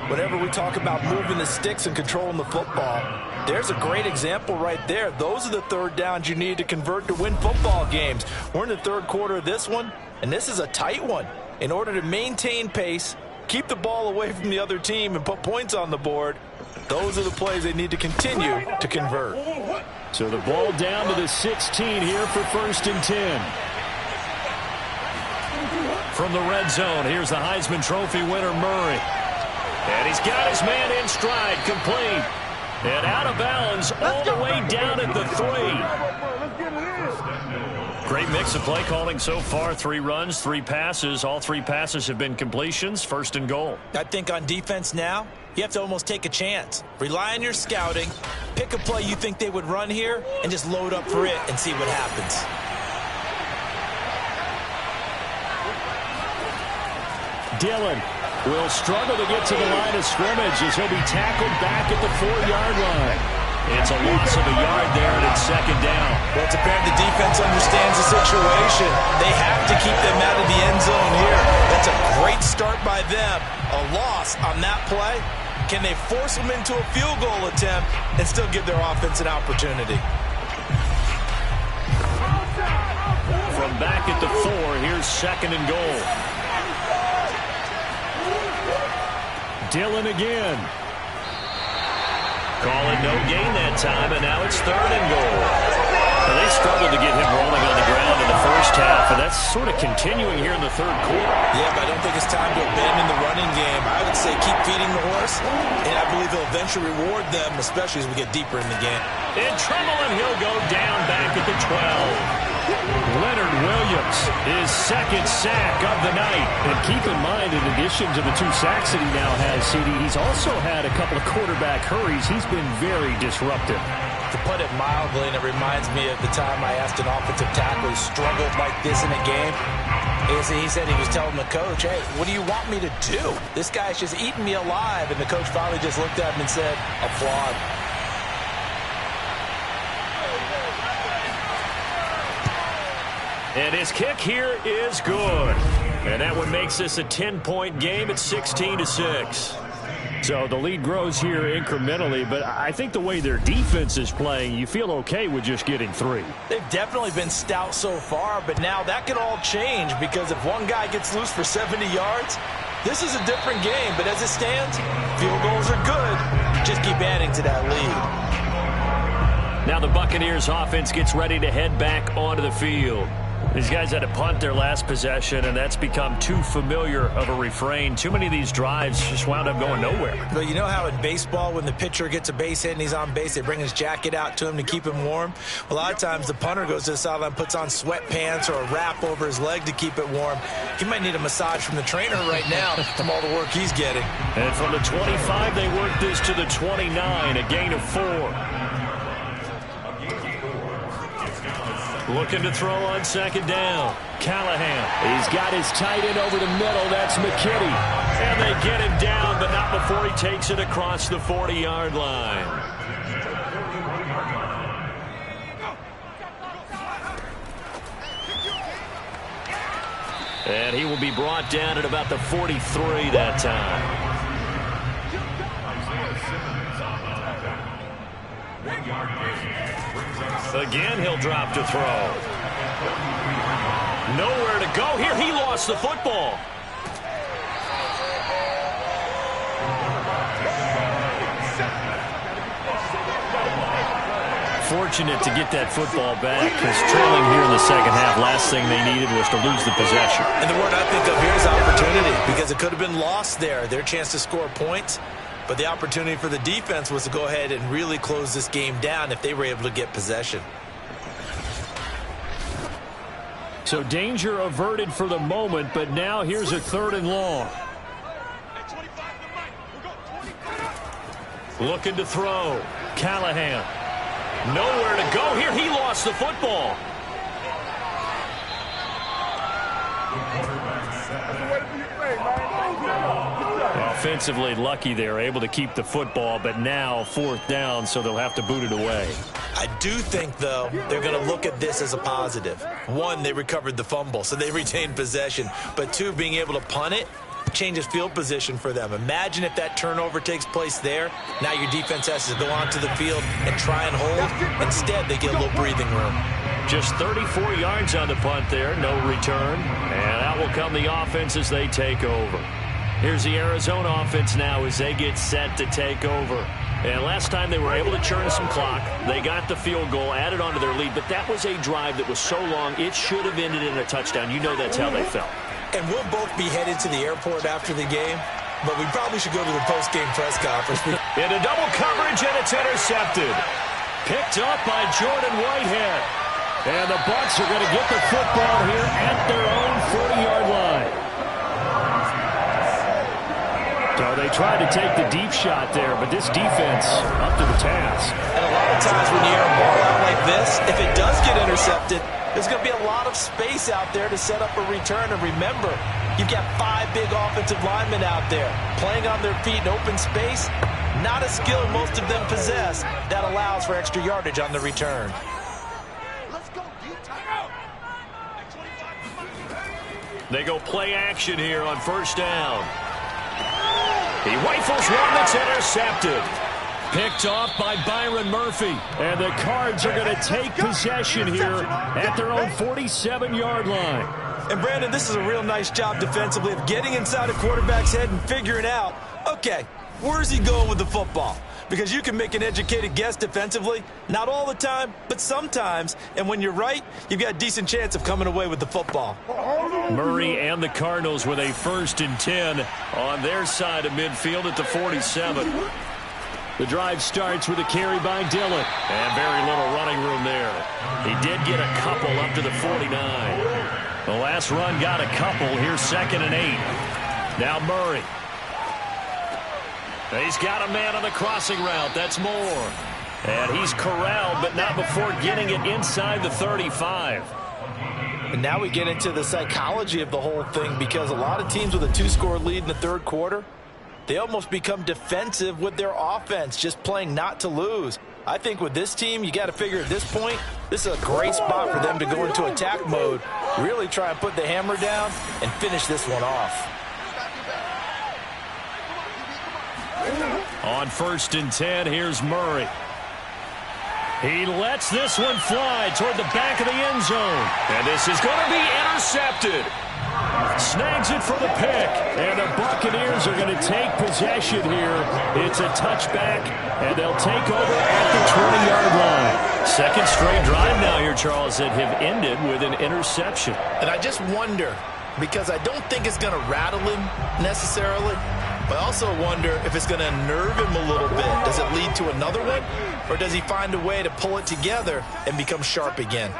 Whenever we talk about moving the sticks and controlling the football, there's a great example right there. Those are the 3rd downs you need to convert to win football games. We're in the 3rd quarter of this one, and this is a tight one. In order to maintain pace, keep the ball away from the other team, and put points on the board, those are the plays they need to continue to convert. So the ball down to the 16 here for 1st and 10. From the red zone, here's the Heisman Trophy winner, Murray. And he's got his man in stride, complete. And out of bounds all the way down at the 3. Great mix of play calling so far. 3 runs, 3 passes. All 3 passes have been completions. 1st and goal. I think on defense now, you have to almost take a chance. Rely on your scouting. Pick a play you think they would run here and just load up for it and see what happens. Dillon will struggle to get to the line of scrimmage as he'll be tackled back at the 4-yard line. It's a loss of a yard there, and it's 2nd down. Well, it's apparent the defense understands the situation. They have to keep them out of the end zone here. That's a great start by them. A loss on that play. Can they force them into a field goal attempt and still give their offense an opportunity? From back at the 4, here's 2nd and goal. Dillon again. Call it no gain that time, and now it's 3rd and goal. Well, they struggled to get him rolling on the ground in the first half, and that's sort of continuing here in the 3rd quarter. Yeah, but I don't think it's time to abandon the running game. I would say keep feeding the horse, and I believe he'll eventually reward them, especially as we get deeper in the game. In trouble, and he'll go down back at the 12. Leonard Williams, his 2nd sack of the night. And keep in mind, in addition to the 2 sacks that he now has, CD, he's also had a couple of quarterback hurries. He's been very disruptive. To put it mildly, and it reminds me of the time I asked an offensive tackle who struggled like this in a game. He said he was telling the coach, hey, what do you want me to do? This guy's just eating me alive. And the coach finally just looked at him and said, applaud. And his kick here is good. And that one makes this a 10-point game at 16-6. So the lead grows here incrementally, but I think the way their defense is playing, you feel okay with just getting 3. They've definitely been stout so far, but now that could all change because if one guy gets loose for 70 yards, this is a different game. But as it stands, field goals are good. Just keep adding to that lead. Now the Buccaneers offense gets ready to head back onto the field. These guys had to punt their last possession, and that's become too familiar of a refrain. Too many of these drives just wound up going nowhere. But you know how in baseball, when the pitcher gets a base hit and he's on base, they bring his jacket out to him to keep him warm? A lot of times the punter goes to the sideline, puts on sweatpants or a wrap over his leg to keep it warm. He might need a massage from the trainer right now from all the work he's getting. And from the 25, they work this to the 29, a gain of 4. Looking to throw on second down. Callahan. He's got his tight end over the middle. That's McKitty. And they get him down, but not before he takes it across the 40-yard line. And he will be brought down at about the 43 that time. Again, he'll drop to throw. Nowhere to go here. He lost the football. Fortunate to get that football back, because trailing here in the second half, last thing they needed was to lose the possession. And the word I think of here is opportunity, because it could have been lost there. Their chance to score points. But the opportunity for the defense was to go ahead and really close this game down if they were able to get possession. So danger averted for the moment, but now here's a 3rd and long. Looking to throw. Callahan. Nowhere to go here. He lost the football. Offensively lucky they're able to keep the football, but now 4th down, so they'll have to boot it away. I do think, though, they're going to look at this as a positive. 1, they recovered the fumble, so they retained possession. But 2, being able to punt it changes field position for them. Imagine if that turnover takes place there. Now your defense has to go onto the field and try and hold. Instead, they get a little breathing room. Just 34 yards on the punt there, no return. And out will come the offense as they take over. Here's the Arizona offense now as they get set to take over. And last time they were able to churn some clock. They got the field goal, added on to their lead, but that was a drive that was so long, it should have ended in a touchdown. You know that's how they felt. And we'll both be headed to the airport after the game, but we probably should go to the post-game press conference. Into double coverage, and it's intercepted. Picked up by Jordan Whitehead. And the Bucs are going to get the football here at their own 40-yard line. So they tried to take the deep shot there, but this defense up to the task. And a lot of times when you air a ball out like this, if it does get intercepted, there's going to be a lot of space out there to set up a return. And remember, you've got 5 big offensive linemen out there playing on their feet in open space. Not a skill most of them possess that allows for extra yardage on the return. They go play action here on 1st down. He rifles one that's intercepted. Picked off by Byron Murphy. And the Cards are going to take possession here at their own 47-yard line. And Brandon, this is a real nice job defensively of getting inside a quarterback's head and figuring out, okay, where's he going with the football? Because you can make an educated guess defensively, not all the time, but sometimes. And when you're right, you've got a decent chance of coming away with the football. Murray and the Cardinals with a 1st and 10 on their side of midfield at the 47. The drive starts with a carry by Dillon. And very little running room there. He did get a couple up to the 49. The last run got a couple. Here's 2nd and 8. Now Murray. He's got a man on the crossing route. That's Moore. And he's corralled, but not before getting it inside the 35. And now we get into the psychology of the whole thing, because a lot of teams with a 2-score lead in the 3rd quarter, they almost become defensive with their offense, just playing not to lose. I think with this team, you got to figure at this point, this is a great spot for them to go into attack mode, really try and put the hammer down and finish this one off. On 1st and 10, here's Murray. He lets this one fly toward the back of the end zone. And this is going to be intercepted. snags it for the pick. And the Buccaneers are going to take possession here. It's a touchback, and they'll take over at the 20-yard line. Second straight drive now here, Charles, that have ended with an interception. And I just wonder, because I don't think it's going to rattle him necessarily, but I also wonder if it's going to unnerve him a little bit. Does it lead to another one, or does he find a way to pull it together and become sharp again?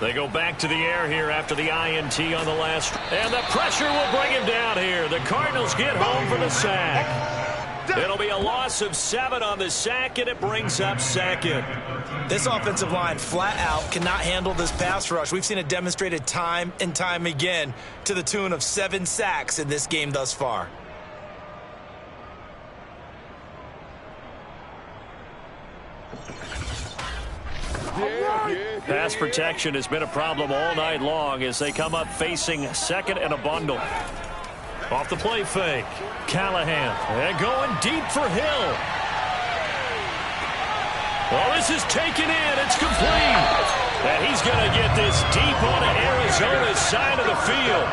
They go back to the air here after the INT on the last. And the pressure will bring him down here. The Cardinals get home for the sack. It'll be a loss of 7 on the sack, and it brings up second. This offensive line flat out cannot handle this pass rush. We've seen it demonstrated time and time again to the tune of 7 sacks in this game thus far. Pass protection has been a problem all night long as they come up facing second and a bundle. Off the play fake. Callahan. And going deep for Hill. Well, this is taken in. It's complete. And he's going to get this deep onto Arizona's side of the field.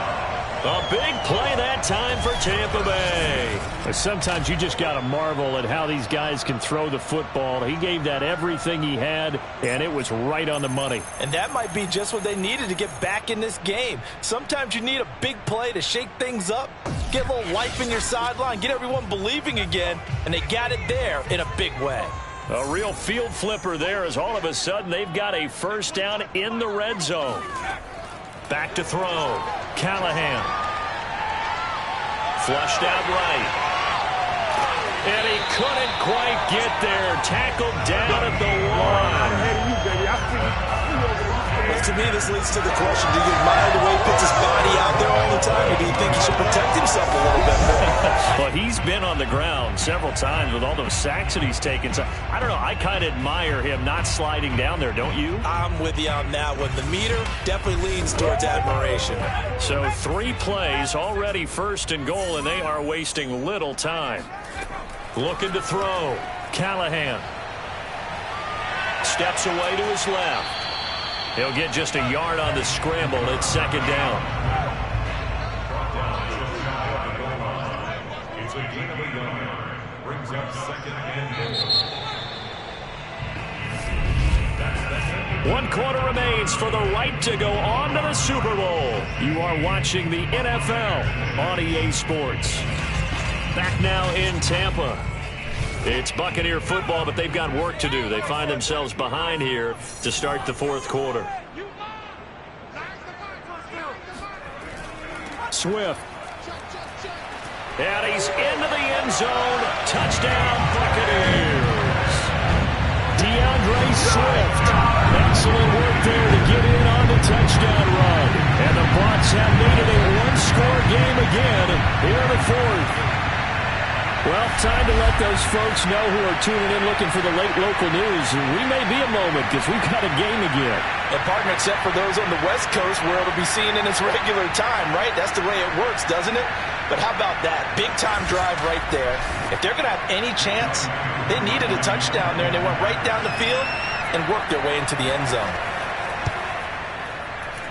A big play that time for Tampa Bay. Sometimes you just got to marvel at how these guys can throw the football. He gave that everything he had, and it was right on the money. And that might be just what they needed to get back in this game. Sometimes you need a big play to shake things up, get a little life in your sideline, get everyone believing again, and they got it there in a big way. A real field flipper there as all of a sudden they've got a first down in the red zone. Back to throw. Callahan. Flushed out right. And he couldn't quite get there. Tackled down at the 1. Well, to me, this leads to the question, do you admire the way he puts his body out there all the time, or do you think he should protect himself a little bit more? Well, he's been on the ground several times with all those sacks that he's taken. So, I don't know. I kind of admire him not sliding down there, don't you? I'm with you on that one. The meter definitely leans towards admiration. So 3 plays, already first and goal, and they are wasting little time. Looking to throw. Callahan. Steps away to his left. He'll get just a yard on the scramble. It's second down. It's a gain of a yard. Brings up second and goal. 1 quarter remains for the right to go on to the Super Bowl. You are watching the NFL on EA Sports. Back now in Tampa. It's Buccaneer football, but they've got work to do. They find themselves behind here to start the 4th quarter. Swift. And he's into the end zone. Touchdown, Buccaneers. DeAndre Swift. Excellent work there to get in on the touchdown run. And the Bucs have made it a 1-score game again here in the 4th. Well, time to let those folks know who are tuning in looking for the late local news. We may be a moment because we've got a game again. And partner, except for those on the West Coast where it'll be seen in its regular time, right? That's the way it works, doesn't it? But how about that? Big time drive right there. If they're going to have any chance, they needed a touchdown there, and they went right down the field and worked their way into the end zone.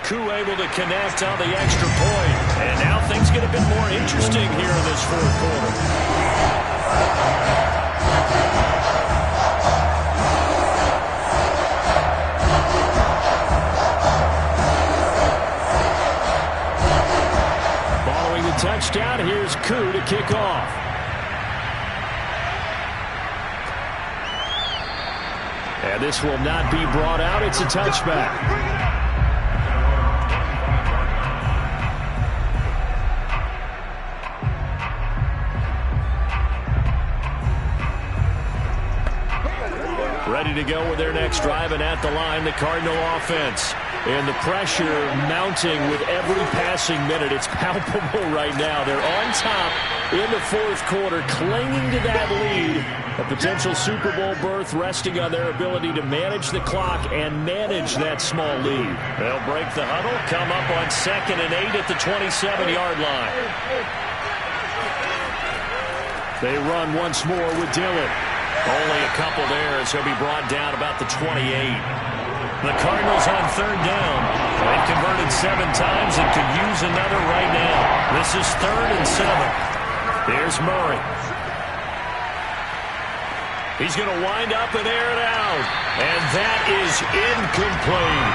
Koo able to connect on the extra point. And now things get a bit more interesting here in this 4th quarter. Following the touchdown, here's Koo to kick off. And this will not be brought out. It's a touchback. Ready to go with their next drive, and at the line, the Cardinal offense. And the pressure mounting with every passing minute. It's palpable right now. They're on top in the 4th quarter, clinging to that lead. A potential Super Bowl berth resting on their ability to manage the clock and manage that small lead. They'll break the huddle, come up on 2nd and 8 at the 27-yard line. They run once more with Dillon. Only a couple there as he'll be brought down about the 28. The Cardinals on third down. They've converted 7 times and could use another right now. This is 3rd and 7. Here's Murray. He's going to wind up and air it out. And that is incomplete.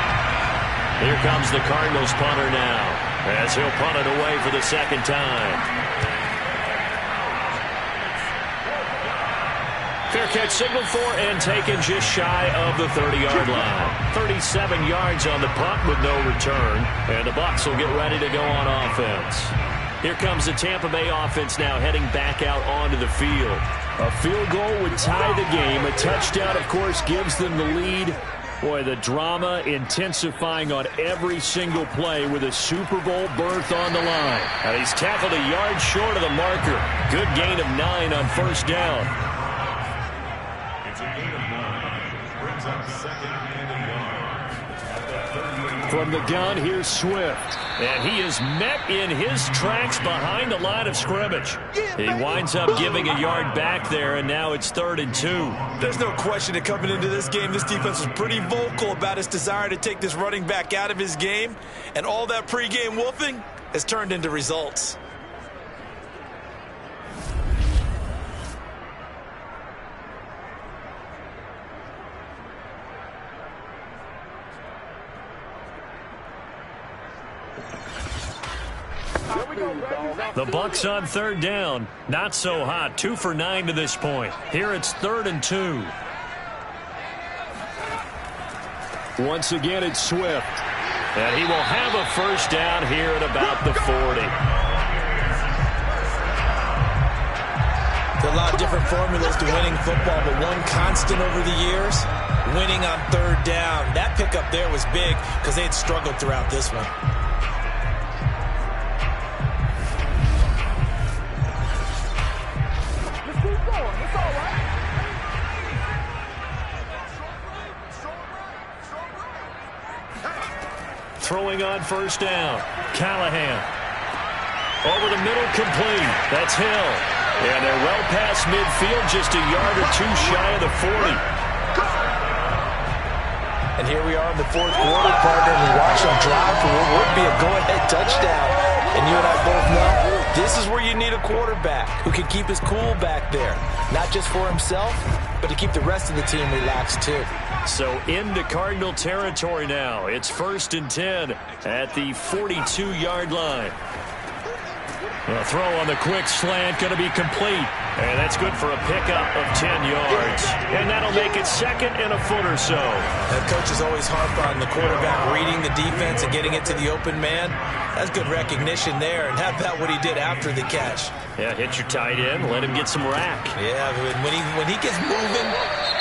Here comes the Cardinals punter now, as he'll punt it away for the second time. Fair catch signaled for and taken just shy of the 30-yard line. 37 yards on the punt with no return. And the Bucs will get ready to go on offense. Here comes the Tampa Bay offense now heading back out onto the field. A field goal would tie the game. A touchdown, of course, gives them the lead. Boy, the drama intensifying on every single play with a Super Bowl berth on the line. And he's tackled a yard short of the marker. Good gain of 9 on first down. It's a gain of 9. Brings up 2nd and a yard. From the gun, here's Swift. And he is met in his tracks behind the line of scrimmage. He winds up giving a yard back there, and now it's 3rd and 2. There's no question that coming into this game, this defense was pretty vocal about its desire to take this running back out of his game. And all that pregame wolfing has turned into results. The Bucs on third down. Not so hot. 2 for 9 to this point. Here it's 3rd and 2. Once again, it's Swift. And he will have a first down here at about the 40. There are a lot of different formulas to winning football, but one constant over the years, winning on third down. That pickup there was big because they had struggled throughout this one. Throwing on first down. Callahan. Over the middle, complete. That's Hill. And they're well past midfield, just a yard or 2 shy of the 40. And here we are in the 4th quarter, partner, and we watch them drive for what would be a go-ahead touchdown. And you and I both know this is where you need a quarterback who can keep his cool back there. Not just for himself, but to keep the rest of the team relaxed too. So into Cardinal territory now. It's 1st and 10 at the 42-yard line. A throw on the quick slant going to be complete. And that's good for a pickup of 10 yards. And that'll make it 2nd and a foot or so. The coaches always harp on the quarterback reading the defense and getting it to the open man. That's good recognition there. And how about what he did after the catch? Yeah, hit your tight end, let him get some rack. Yeah, when he gets moving,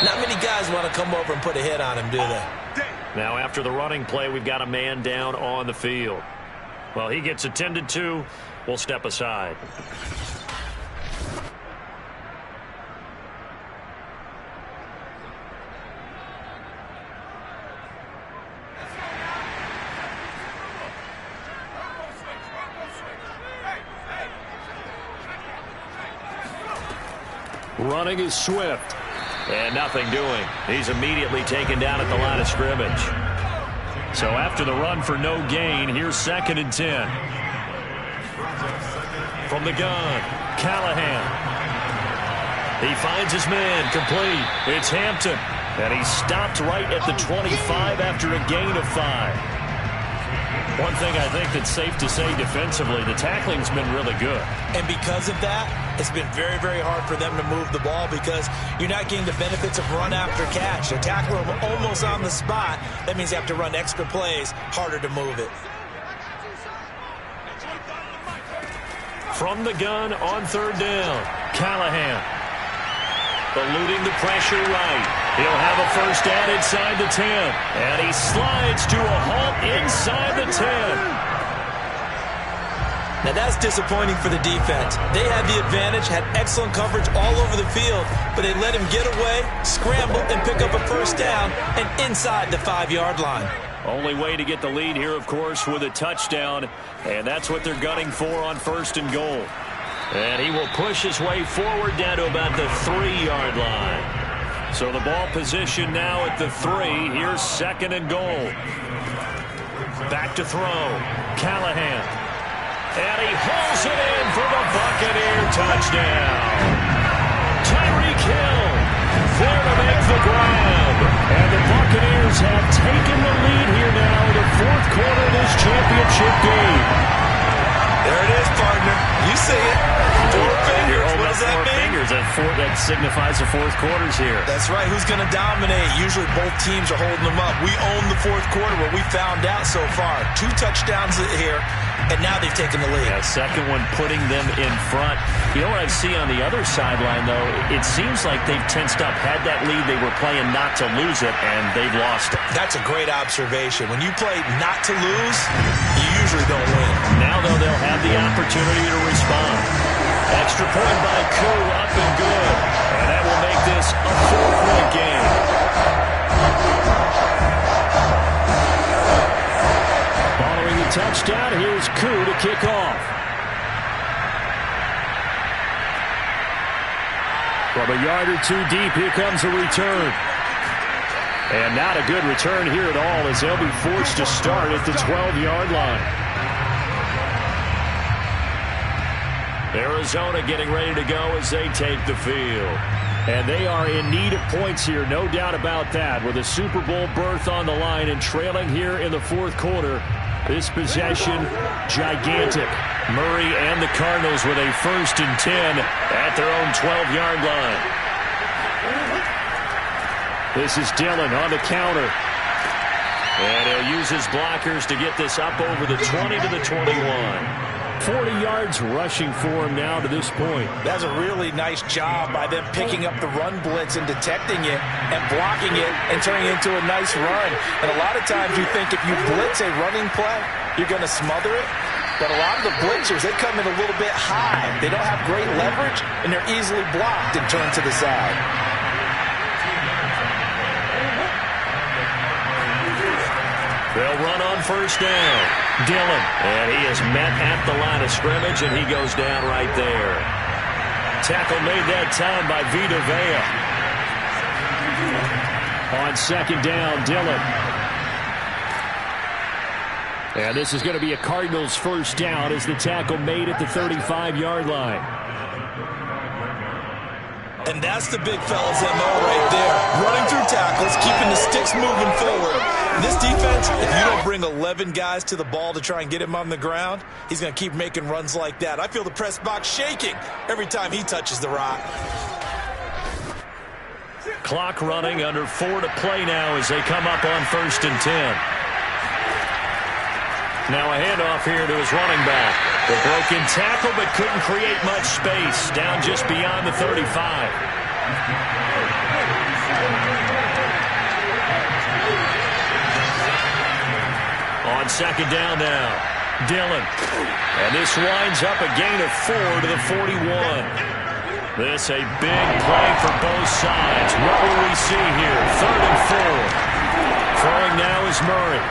not many guys want to come over and put a hit on him, do they? Now after the running play, we've got a man down on the field. Well, he gets attended to. We'll step aside. Running is Swift. And nothing doing. He's immediately taken down at the line of scrimmage. So after the run for no gain, here's 2nd and 10. From the gun, Callahan. He finds his man, complete. It's Hampton. And he's stopped right at the 25 after a gain of 5. One thing I think that's safe to say defensively, the tackling's been really good. And because of that, it's been very, very hard for them to move the ball because you're not getting the benefits of run after catch. They're tackling them almost on the spot. That means you have to run extra plays, harder to move it. From the gun on third down, Callahan. Eluding the pressure right. He'll have a first down inside the 10. And he slides to a halt inside the 10. Now that's disappointing for the defense. They had the advantage, had excellent coverage all over the field, but they let him get away, scramble, and pick up a first down and inside the 5-yard line. Only way to get the lead here, of course, with a touchdown. And that's what they're gunning for on 1st and goal. And he will push his way forward down to about the 3-yard line. So the ball position now at the 3. Here's 2nd and goal. Back to throw. Callahan. And he hauls it in for the Buccaneer touchdown. Tyreek Hill there to make the grab. And the Buccaneers have taken the lead here now in the 4th quarter of this championship game. There it is, partner. You see it. 4 fingers. What does that mean? Fingers. That signifies the 4th quarter's here. That's right. Who's going to dominate? Usually both teams are holding them up. We own the 4th quarter, what we found out so far. 2 touchdowns here, and now they've taken the lead. Yeah, second one putting them in front. You know what I see on the other sideline, though? It seems like they've tensed up. Had that lead, they were playing not to lose it, and they've lost it. That's a great observation. When you play not to lose, you usually don't win. Now, though, they'll have the opportunity to respond. Extra point by Koo, up and good. And that will make this a 4-point game. Following the touchdown, here's Koo to kick off. From a yard or 2 deep, here comes a return. And not a good return here at all, as they'll be forced to start at the 12-yard line. Arizona getting ready to go as they take the field. And they are in need of points here, no doubt about that. With a Super Bowl berth on the line and trailing here in the 4th quarter. This possession, gigantic. Murray and the Cardinals with a 1st and 10 at their own 12-yard line. This is Dillon on the counter. And he'll use his blockers to get this up over the 20 to the 21. 40 yards rushing for him now to this point. That's a really nice job by them picking up the run blitz and detecting it and blocking it and turning it into a nice run. And a lot of times you think if you blitz a running play, you're going to smother it. But a lot of the blitzers, they come in a little bit high. They don't have great leverage, and they're easily blocked and turned to the side. They'll run on 1st down. Dillon. And he is met at the line of scrimmage, and he goes down right there. Tackle made that time by Vita Vea. On 2nd down, Dillon. And this is going to be a Cardinals 1st down as the tackle made at the 35-yard line. And that's the big fella's MO right there. Running through tackles, keeping the sticks moving forward. This defense, if you don't bring 11 guys to the ball to try and get him on the ground, he's going to keep making runs like that. I feel the press box shaking every time he touches the rock. Clock running, under 4 to play now as they come up on 1st and 10. Now a handoff here to his running back. The broken tackle, but couldn't create much space. Down just beyond the 35. On 2nd down now, Dillon. And this winds up a gain of 4 to the 41. This a big play for both sides. What will we see here? 3rd and 4. Throwing now is Murray.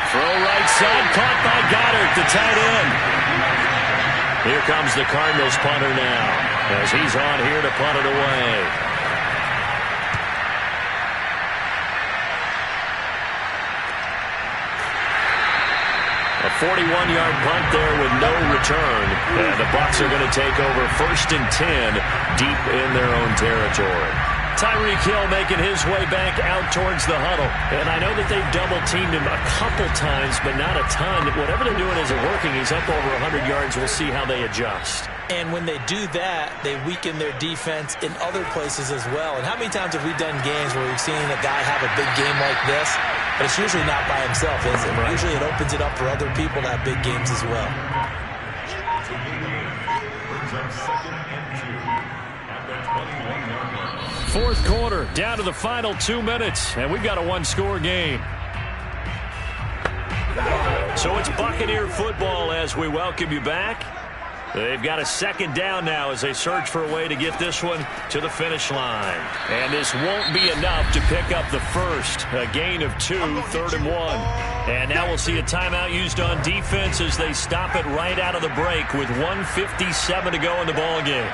Throw right side, caught by Goddard, the tight end. Here comes the Cardinals punter now, as he's on here to punt it away. A 41-yard punt there with no return. And the Bucs are going to take over 1st and 10 deep in their own territory. Tyreek Hill making his way back out towards the huddle. And I know that they've double-teamed him a couple times, but not a ton. Whatever they're doing isn't working. He's up over 100 yards. We'll see how they adjust. And when they do that, they weaken their defense in other places as well. And how many times have we done games where we've seen a guy have a big game like this? But it's usually not by himself, is it? Right. Usually it opens it up for other people to have big games as well. Fourth quarter, down to the final 2 minutes, and we've got a one-score game. So it's Buccaneer football as we welcome you back. They've got a 2nd down now as they search for a way to get this one to the finish line. And this won't be enough to pick up the first. A gain of 2, 3rd and 1. And now we'll see a timeout used on defense as they stop it right out of the break with 1:57 to go in the ballgame.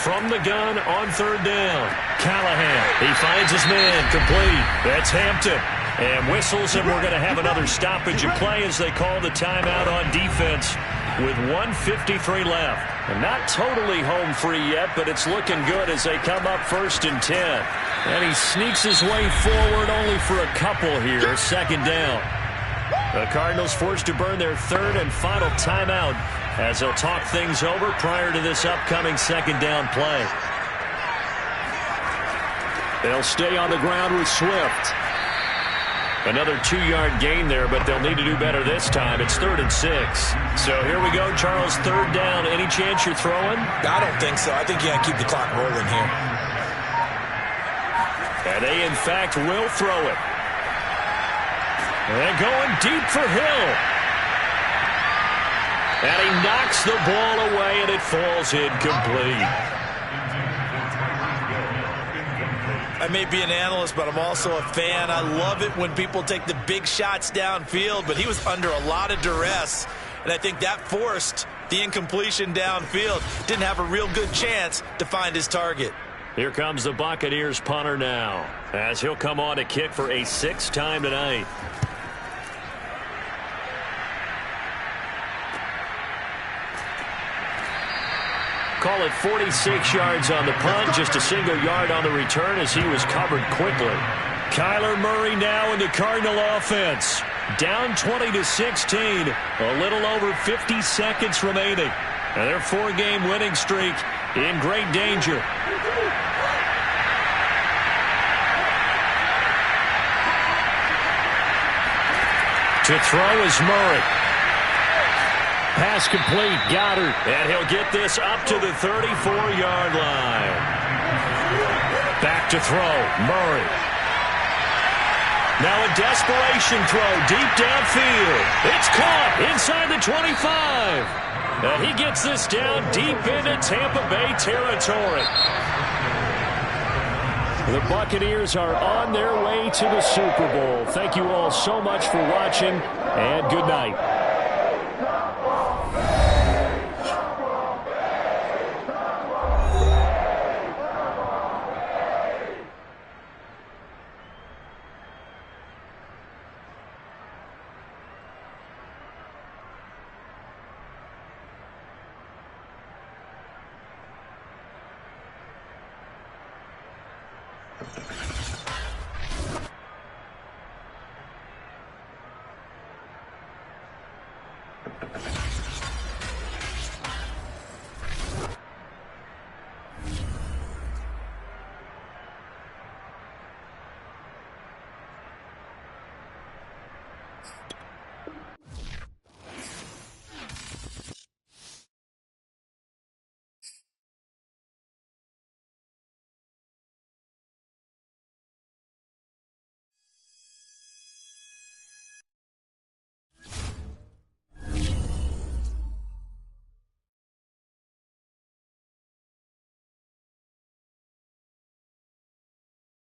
from the gun on third down. Callahan, he finds his man, complete. That's Hampton. And whistles, and we're going to have another stoppage of play as they call the timeout on defense with 1:53 left. And not totally home free yet, but it's looking good as they come up 1st and 10. And he sneaks his way forward only for a couple here, second down. The Cardinals forced to burn their third and final timeout as they'll talk things over prior to this upcoming second down play. They'll stay on the ground with Swift. Another 2-yard gain there, but they'll need to do better this time. It's 3rd and 6. So here we go, Charles, third down. Any chance you're throwing? I don't think so. I think you got to keep the clock rolling here. And they, in fact, will throw it. And going deep for Hill. And he knocks the ball away, and it falls incomplete. I may be an analyst, but I'm also a fan. I love it when people take the big shots downfield, but he was under a lot of duress, and I think that forced the incompletion downfield. Didn't have a real good chance to find his target. Here comes the Buccaneers punter now, as he'll come on to kick for a 6th time tonight. Call it 46 yards on the punt, just a single yard on the return as he was covered quickly. Kyler Murray now in the Cardinal offense. Down 20-16, a little over 50 seconds remaining. And their 4-game winning streak in great danger. To throw is Murray. Pass complete, Goddard. And he'll get this up to the 34-yard line. Back to throw, Murray. Now a desperation throw deep downfield. It's caught inside the 25. And he gets this down deep into Tampa Bay territory. The Buccaneers are on their way to the Super Bowl. Thank you all so much for watching, and good night. Thank you.